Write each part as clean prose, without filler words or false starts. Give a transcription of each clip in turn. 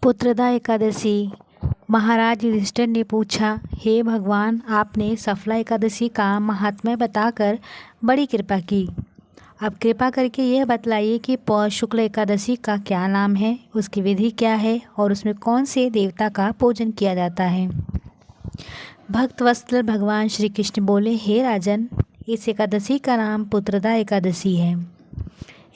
पुत्रदा एकादशी। महाराज युधिष्ठिर ने पूछा, हे भगवान, आपने सफला एकादशी का महात्म्य बताकर बड़ी कृपा की। अब कृपा करके यह बतलाइए कि पौष शुक्ल एकादशी का क्या नाम है, उसकी विधि क्या है और उसमें कौन से देवता का पूजन किया जाता है। भक्त वत्सल भगवान श्री कृष्ण बोले, हे राजन, इस एकादशी का नाम पुत्रदा एकादशी है।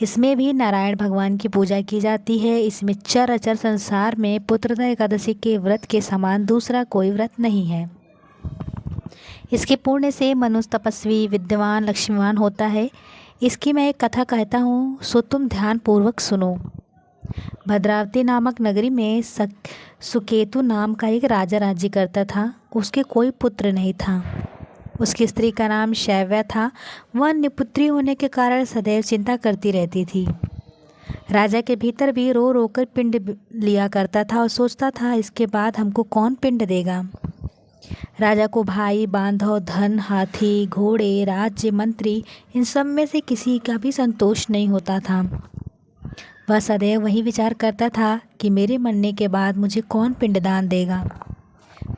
इसमें भी नारायण भगवान की पूजा की जाती है। इसमें चर अचर संसार में पुत्रदा एकादशी के व्रत के समान दूसरा कोई व्रत नहीं है। इसके पुण्य से मनुष्य तपस्वी, विद्वान, लक्ष्मीवान होता है। इसकी मैं एक कथा कहता हूँ, सो तुम ध्यान पूर्वक सुनो। भद्रावती नामक नगरी में सुकेतु नाम का एक राजा राज्य करता था। उसके कोई पुत्र नहीं था। उसकी स्त्री का नाम शैव्या था। वह निपुत्री होने के कारण सदैव चिंता करती रहती थी। राजा के भीतर भी रो रो कर पिंड लिया करता था और सोचता था, इसके बाद हमको कौन पिंड देगा। राजा को भाई, बांधव, धन, हाथी, घोड़े, राज्य, मंत्री, इन सब में से किसी का भी संतोष नहीं होता था। वह सदैव वही विचार करता था कि मेरे मरने के बाद मुझे कौन पिंडदान देगा।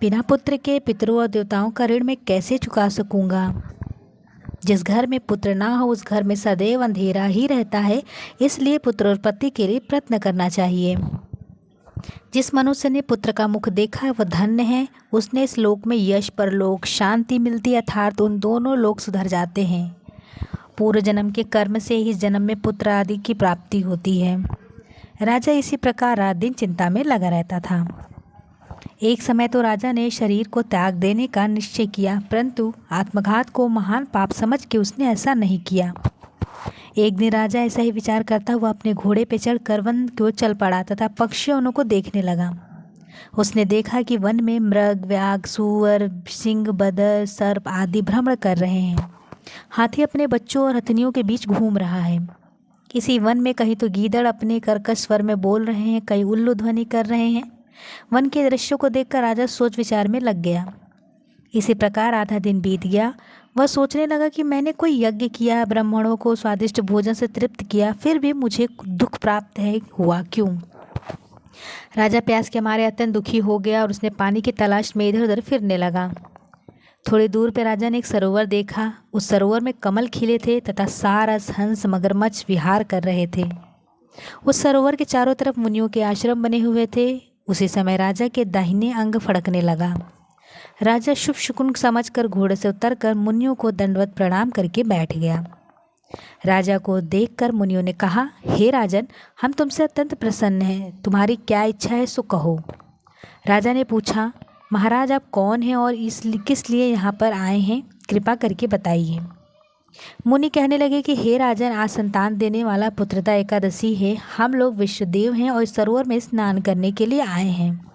बिना पुत्र के पितरों और देवताओं का ऋण मैं कैसे चुका सकूंगा। जिस घर में पुत्र ना हो उस घर में सदैव अंधेरा ही रहता है। इसलिए पुत्रोत्पत्ति के लिए प्रयत्न करना चाहिए। जिस मनुष्य ने पुत्र का मुख देखा वह धन्य है। उसने इस लोक में यश, परलोक, शांति मिलती, अर्थात उन दोनों लोक सुधर जाते हैं। पूर्व जन्म के कर्म से ही इस जन्म में पुत्र आदि की प्राप्ति होती है। राजा इसी प्रकार रात दिन चिंता में लगा रहता था। एक समय तो राजा ने शरीर को त्याग देने का निश्चय किया, परंतु आत्मघात को महान पाप समझ के उसने ऐसा नहीं किया। एक दिन राजा ऐसा ही विचार करता हुआ अपने घोड़े पर चढ़कर वन की ओर चल पड़ा तथा पक्षियों उनको देखने लगा। उसने देखा कि वन में मृग, व्याघ्र, सूअर, सिंह, बदर, सर्प आदि भ्रमण कर रहे हैं। हाथी अपने बच्चों और हथनियों के बीच घूम रहा है। किसी वन में कहीं तो गीदड़ अपने कर्कश स्वर में बोल रहे हैं, कहीं उल्लू ध्वनि कर रहे हैं। वन के दृश्यों को देखकर राजा सोच विचार में लग गया। इसी प्रकार आधा दिन बीत गया। वह सोचने लगा कि मैंने कोई यज्ञ किया, ब्राह्मणों को स्वादिष्ट भोजन से तृप्त किया, फिर भी मुझे दुख प्राप्त हुआ क्यों। राजा प्यास के मारे अत्यंत दुखी हो गया और उसने पानी की तलाश में इधर उधर फिरने लगा। थोड़ी दूर पर राजा ने एक सरोवर देखा। उस सरोवर में कमल खिले थे तथा सारस, हंस, मगरमच्छ विहार कर रहे थे। उस सरोवर के चारों तरफ मुनियों के आश्रम बने हुए थे। उसी समय राजा के दाहिने अंग फड़कने लगा। राजा शुभ शकुन समझकर घोड़े से उतरकर मुनियों को दंडवत प्रणाम करके बैठ गया। राजा को देखकर मुनियों ने कहा, हे राजन, हम तुमसे अत्यंत प्रसन्न हैं। तुम्हारी क्या इच्छा है सो कहो। राजा ने पूछा, महाराज, आप कौन हैं और किस लिए यहाँ पर आए हैं, कृपा करके बताइए। मुनि कहने लगे कि हे राजन, आज संतान देने वाला पुत्रदा एकादशी है। हम लोग विश्वदेव हैं और इस सरोवर में स्नान करने के लिए आए हैं।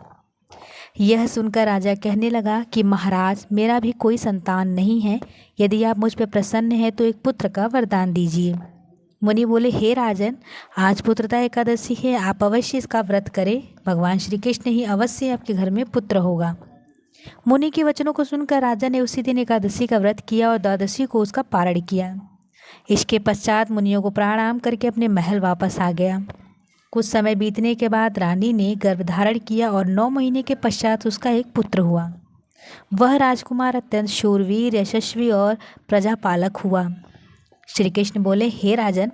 यह सुनकर राजा कहने लगा कि महाराज, मेरा भी कोई संतान नहीं है। यदि आप मुझ पर प्रसन्न हैं तो एक पुत्र का वरदान दीजिए। मुनि बोले, हे राजन, आज पुत्रदा एकादशी है, आप अवश्य इसका व्रत करें। भगवान श्री कृष्ण ही अवश्य आपके घर में पुत्र होगा। मुनि के वचनों को सुनकर राजा ने उसी दिन एकादशी का व्रत किया और द्वादशी को उसका पारण किया। इसके पश्चात मुनियों को प्रणाम करके अपने महल वापस आ गया। कुछ समय बीतने के बाद रानी ने गर्भधारण किया और 9 महीने के पश्चात उसका एक पुत्र हुआ। वह राजकुमार अत्यंत शूरवीर, यशस्वी और प्रजापालक हुआ। श्री कृष्ण बोले, हे राजन,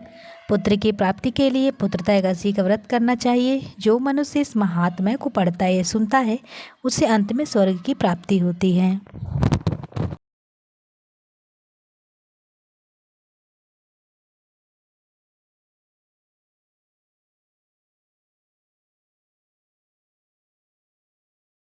पुत्र की प्राप्ति के लिए पुत्रदा एकादशी का व्रत करना चाहिए। जो मनुष्य इस महात्म्य को पढ़ता है, सुनता है, उससे अंत में स्वर्ग की प्राप्ति होती है।